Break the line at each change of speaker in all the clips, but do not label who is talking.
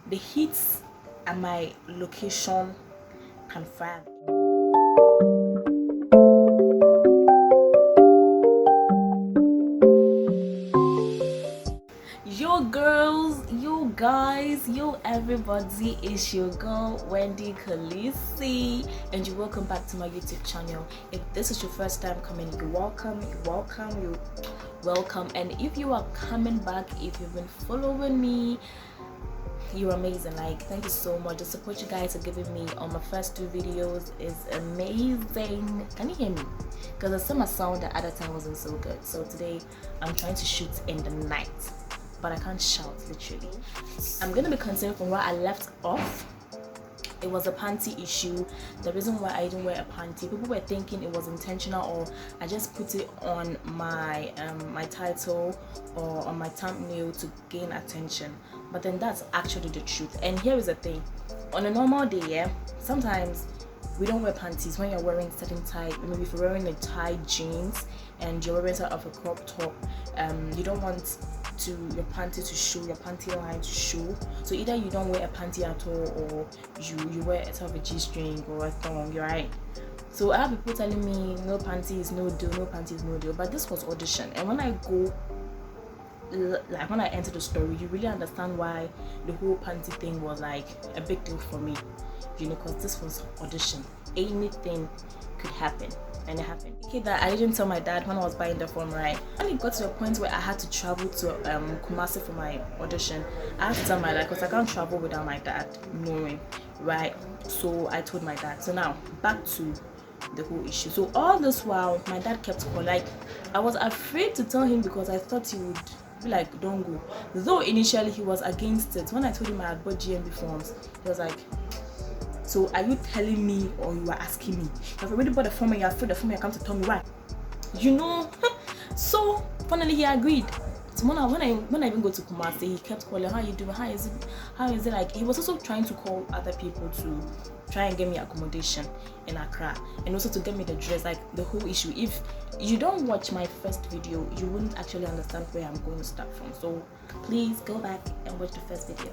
the hits at my location confirmed. Yo girls, yo guys, yo everybody, it's your girl Wendy Khaleesi and you're welcome back to my YouTube channel. If this is your first time coming, you're welcome, you're welcome. And if you are coming back, if you've been following me, you're amazing. Like, thank you so much. The support you guys are giving me on my first 2 videos is amazing. Can you hear me? Because the summer sound the other time wasn't so good, so today I'm trying to shoot in the night, but I can't shout literally. I'm gonna be continuing from where I left off. It was a panty issue. The reason why I didn't wear a panty, people were thinking it was intentional, or I just put it on my my title or on my thumbnail to gain attention, but then that's actually the truth. And here is the thing: on a normal day, yeah, sometimes we don't wear panties when you're wearing certain type. Maybe if you're wearing a tight jeans and you're wearing sort of a crop top, you don't want your panty to show, your panty line to show. So either you don't wear a panty at all, or you wear a sort of a G-string or a thong, right? So I have people telling me no panties, no deal, no panties, no deal. But this was audition, and when I go, like when I enter the story, you really understand why the whole panty thing was like a big deal for me, you know, because this was audition. Anything could happen, and it happened. Okay, that I didn't tell my dad when I was buying the form, right? When it got to a point where I had to travel to Kumasi for my audition, I had to tell my dad, because I can't travel without my dad knowing, right? So I told my dad. So now back to the whole issue. So all this while my dad kept calling. Like, I was afraid to tell him because I thought he would be like, don't go. Though initially he was against it. When I told him I had bought GMB forms, he was like, so are you telling me, or you are asking me? I've already bought the form and you're afraid the form, you come to tell me why, you know? So finally he agreed. So when I even go to Kumasi, he kept calling, how you doing, how is it? Like, he was also trying to call other people to try and get me accommodation in Accra, and also to get me the dress. Like, the whole issue, if you don't watch my first video, you wouldn't actually understand where I'm going to start from. So please go back and watch the first video.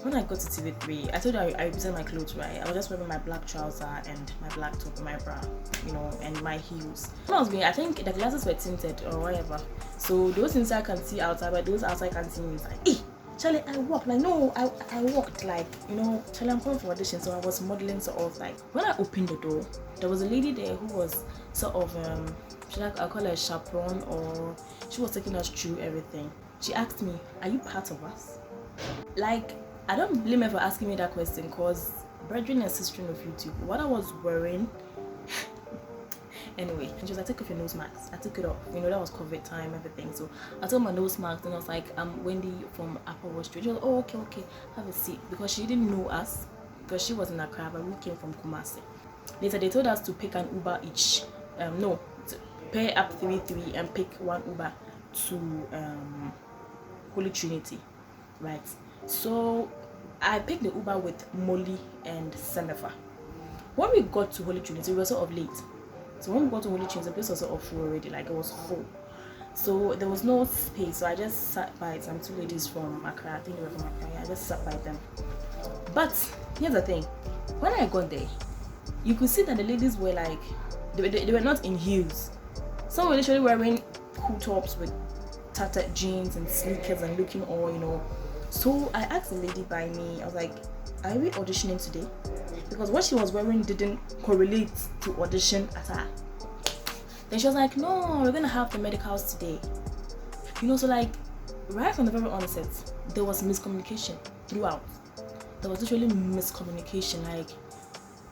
When I got to TV3, I told you I represent my clothes, right? I was just wearing my black trouser and my black top and my bra, you know, and my heels. When I was being, I think the glasses were tinted or whatever, so those inside can see outside, but those outside can see inside. Eh, Charlie, I walked like, no, I walked like, you know, Charlie, I'm coming for audition, so I was modeling sort of like. When I opened the door, there was a lady there who was sort of I'll call her a chaperone, or she was taking us through everything. She asked me, are you part of us? Like, I don't blame her for asking me that question, because brethren and sisters of YouTube, what I was wearing anyway, and she was like, take off your nose mask. I took it off, you know, that was COVID time, everything. So I took my nose mask and I was like, I'm Wendy from Upper Wall Street. She was like, oh, okay, have a seat, because she didn't know us, because she was in Accra, but we came from Kumasi. Later they told us to pick an Uber each, to pair up 3 and pick one Uber to Holy Trinity, right? So I picked the Uber with Molly and Senefa. When we got to Holy Trinity, we were sort of late. So when we got to Holy Trinity, the place was sort of full already, like it was full. So there was no space, so I just sat by some 2 ladies from Accra. I think they were from Accra. I just sat by them. But here's the thing: when I got there, you could see that the ladies were like, they were not in heels. Some were literally wearing cool tops with tattered jeans and sneakers and looking all, you know. So I asked the lady by me, I was like, are we auditioning today? Because what she was wearing didn't correlate to audition at all. Then she was like, no, we're gonna have the medicals today, you know. So like, right from the very onset, there was miscommunication throughout. There was literally miscommunication. Like,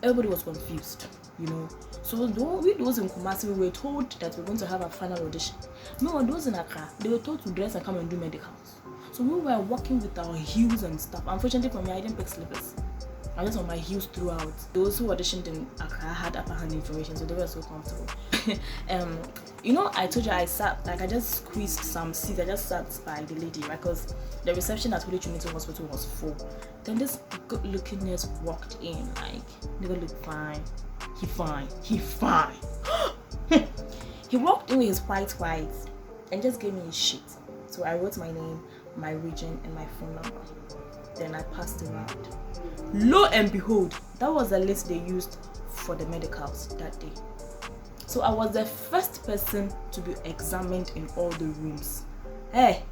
everybody was confused, you know. So those in Kumasi, we were told that we're going to have a final audition. No, those in Accra, they were told to dress and come and do medicals. So we were walking with our heels and stuff. Unfortunately for me, I didn't pick slippers. I was on my heels throughout. Those who auditioned in Accra had upper hand information, so they were so comfortable. You know, I told you I sat, like, I just squeezed some seats. I just sat by the lady, right? Because the reception at Holy Trinity Hospital was full. Then this good-looking nurse walked in, like, nigga look fine. He fine. He walked in with his white and just gave me his sheet. So I wrote my name, my region, and my phone number. Then I passed around. Lo and behold, that was the list they used for the medicals that day. So I was the first person to be examined in all the rooms. Hey,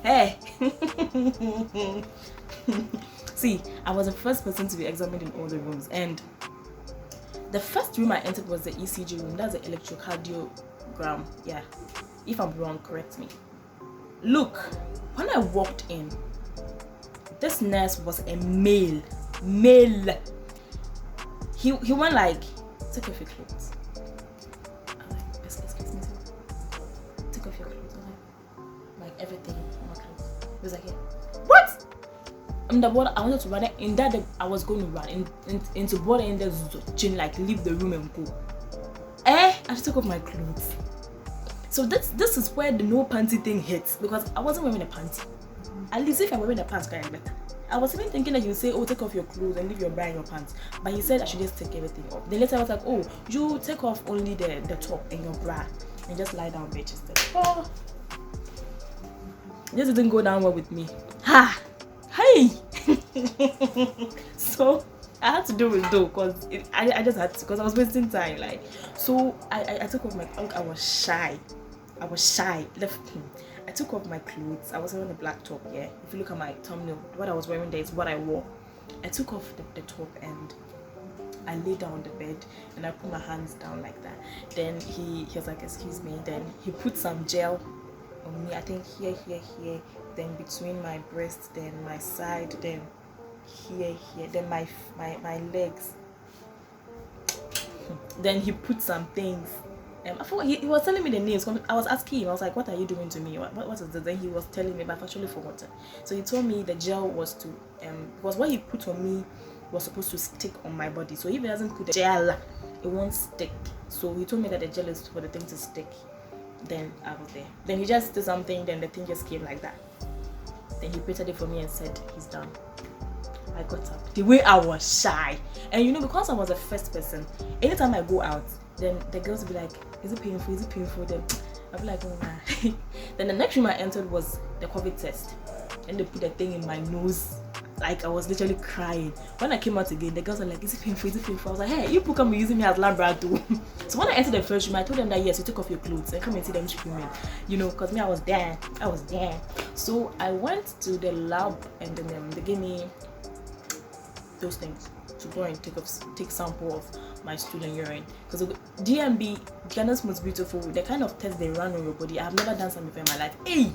hey. See, I was the first person to be examined in all the rooms, and the first room I entered was the ECG room. That's the electrocardiogram. Yeah, if I'm wrong, correct me. Look, when I walked in, this nurse was a male. He went like, take off your clothes. I'm like, excuse me, take off your clothes. I'm like everything on my clothes. He was like, yeah. What? I'm the border. I wanted to run it in that. I was going to run into border in the gym, like leave the room and go. I took off my clothes. So this is where the no panty thing hits, because I wasn't wearing a panty. At least if I'm wearing a pants, kind of better. I was even thinking that you say, oh, take off your clothes and leave your bra in your pants. But he said I should just take everything off. Then later I was like, oh, you take off only the top and your bra and just lie down bare chested. Oh, this didn't go down well with me. Ha! Hey! So I had to do it though, because I just had to, because I was wasting time. Like, so I took off my clothes. I was shy. Left him. I took off my clothes. I was wearing a black top, yeah. If you look at my thumbnail, what I was wearing there is what I wore. I took off the top and I lay down on the bed and I put my hands down like that. Then he was like, excuse me. Then he put some gel on me. I think here. Then between my breast, then my side, then here. Then my legs. Then he put some things. I forgot, he was telling me the names. I was asking him, I was like, what are you doing to me? What is this? Then he was telling me, but I've actually forgotten. So he told me the gel was to, because what he put on me was supposed to stick on my body. So if he doesn't put the gel, it won't stick. So he told me that the gel is for the thing to stick. Then I was there. Then he just did something, then the thing just came like that. Then he printed it for me and said, he's done. I got up. The way I was shy. And you know, because I was the first person, anytime I go out, then the girls would be like, is it painful? Then I'll be like, oh nah. Then the next room I entered was the COVID test. And they put the thing in my nose. Like, I was literally crying. When I came out again, the girls were like, is it painful? I was like, hey, you people come using me as laboratory. So when I entered the first room, I told them that yes, you took off your clothes and come and see them screaming. You know, because me, I was there. So I went to the lab and then they gave me those things to go and take sample of my stool and urine, because GMB, Ghana's most beautiful, the kind of test they run on your body, I have never done something before in my life. Hey,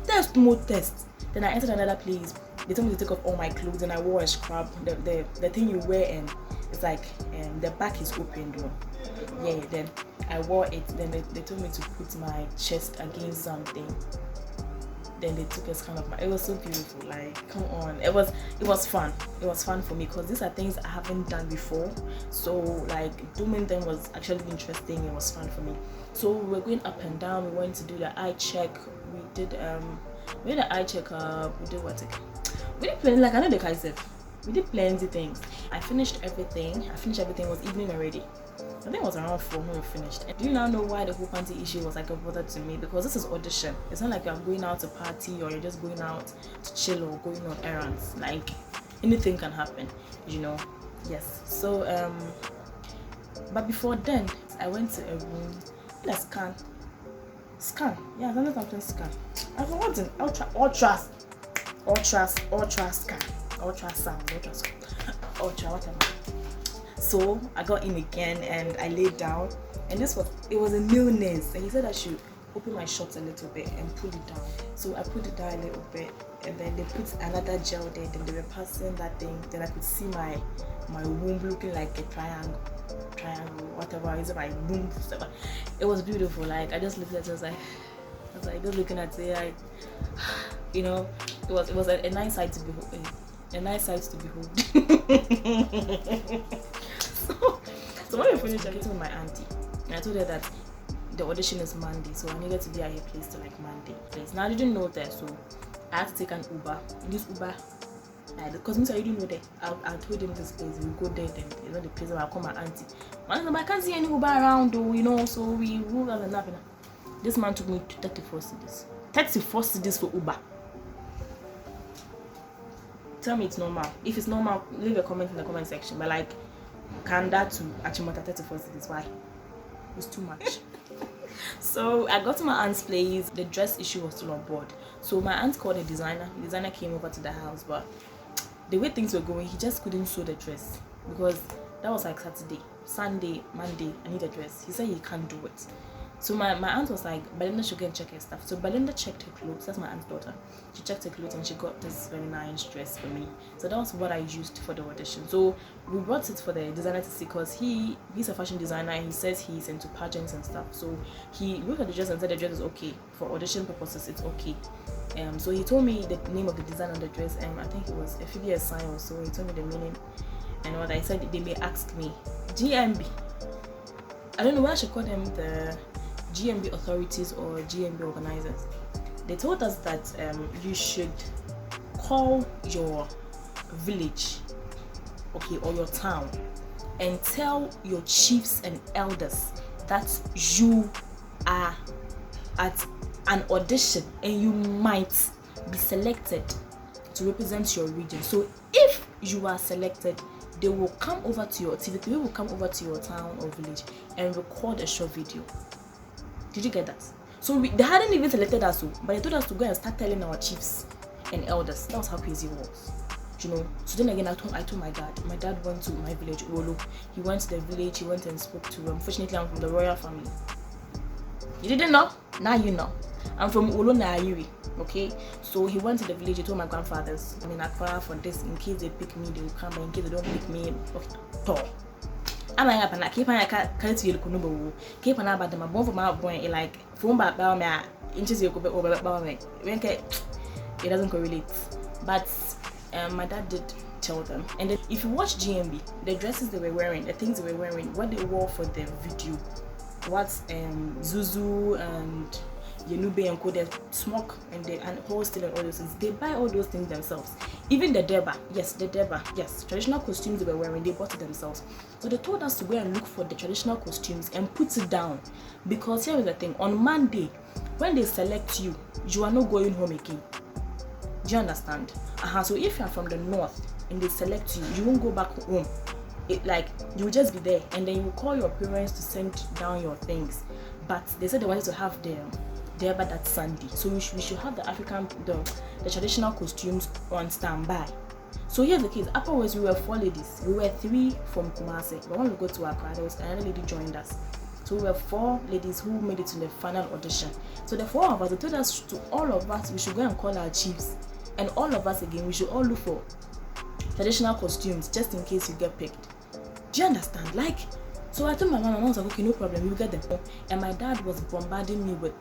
there's more tests. Then I entered another place. They told me to take off all my clothes and I wore a scrub, the thing you wear, and it's like the back is open though. Yeah, then I wore it. Then they told me to put my chest against something. Then they took a scan of my. It was so beautiful. Like, come on, it was fun. It was fun for me because these are things I haven't done before. So like doing them was actually interesting. It was fun for me. So we were going up and down. We went to do the eye check. We did the eye checkup. We did what again? We did plenty. Like I know the Kaiser. We did plenty things. I finished everything. It was evening already. I think it was around 4 when we finished. And do you now know why the whole panty issue was like a bother to me? Because this is audition. It's not like you're going out to party or you're just going out to chill or going on errands. Like anything can happen, you know. Yes. So but before then I went to a room in a scan. Yeah, something scan. I forgot it. Ultrasound, whatever. So I got in again and I laid down, and it was a new nurse, and he said I should open my shorts a little bit and pull it down. So I put it down a little bit, and then they put another gel there. Then they were passing that thing. Then I could see my womb looking like a triangle, whatever. Is it my womb? It was beautiful. Like I just looked at it, I was like just looking at it, like, you know, it was a nice sight to behold. So when we finished, I went with my auntie, and I told her that the audition is Monday, so I needed to be at her place to like Monday place. Now I didn't know that, so I had to take an Uber. This Uber, because I didn't know that. I told him this place, we go there, then you know the place where I call my auntie. Man, I can't see any Uber around though, you know. So we moved and nothing. This man took me to 34 cedis. 34 cedis for Uber. tell me it's normal. If it's normal, leave a comment in the comment section. But like, Kanda to Achimota 31st is why it's too much. So I got to my aunt's place. The dress issue was still on board. So my aunt called a designer. The designer came over to the house, but the way things were going, he just couldn't sew the dress because that was like Saturday, Sunday, Monday. I need a dress. He said he can't do it. So my aunt was like, Belinda should go and check her stuff. So Belinda checked her clothes. That's my aunt's daughter. She checked her clothes and she got this very nice dress for me. So that was what I used for the audition. So we brought it for the designer to see because he's a fashion designer and he says he's into pageants and stuff. So he looked at the dress and said the dress is okay. For audition purposes, it's okay. So he told me the name of the design on the dress. I think it was a figure sign or so. He told me the meaning and what I said. They may ask me GMB. I don't know why I should call them the GMB authorities or GMB organizers. They told us that you should call your village, okay, or your town, and tell your chiefs and elders that you are at an audition and you might be selected to represent your region. So if you are selected, they will come over to your TV, they will come over to your town or village and record a short video. Did you get that? So they hadn't even selected us, but they told us to go and start telling our chiefs and elders. That was how crazy it was, you know. So then again, I told my dad. My dad went to my village, Olo. He went to the village. He went and spoke to. Unfortunately, I'm from the royal family. You didn't know? Now you know. I'm from Olo Nairi. Okay. So he went to the village. He told my grandfathers, I mean, Accra for this. In case they pick me, they will come. But in case they don't pick me, okay. I'm like, I keep on can't you look keep on about them. Born for my boy, like phone back about me, inches you go over me. It doesn't correlate, but my dad did tell them. And then, if you watch GMB, the dresses they were wearing, the things they were wearing, what they wore for the video, what Zuzu and Yenube and Code smoke and Hostel and all those things, they buy all those things themselves. Even the Deba, yes, traditional costumes they were wearing, they bought it themselves. So they told us to go and look for the traditional costumes and put it down, because here is the thing: on Monday, when they select you, you are not going home again. Do you understand? So if you are from the north and they select you, you won't go back home. You will just be there, and then you will call your parents to send down your things. But they said they wanted to have the Deba that Sunday, so we should have the traditional costumes on standby. So here's the case: afterwards we were 4 ladies. We were 3 from Kumasi, but when we go to Accra, there was another lady joined us. So we were 4 ladies who made it to the final audition. So the 4 of us, they told us to all of us we should go and call our chiefs, and all of us again we should all look for traditional costumes just in case you get picked. Do you understand? So I told my mom was like, okay, no problem, we'll get them. And my dad was bombarding me with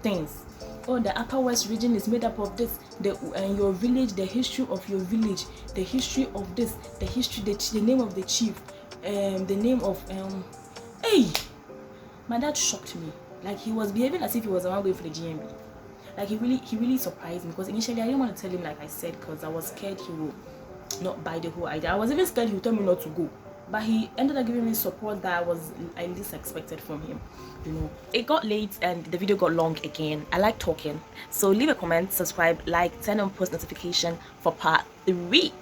things. Oh, the Upper West region is made up of this, and your village, the history of your village, the history of this, the history, the name of the chief, the name of hey, my dad shocked me. Like, he was behaving as if he was the one going for the GMB. Like, he really surprised me, because initially I didn't want to tell him, like I said, because I was scared he would not buy the whole idea. I was even scared he would tell me not to go. But he ended up giving me support that I least expected from him. You know, it got late and the video got long again. I like talking, so leave a comment, subscribe, like, turn on post notification for part 3.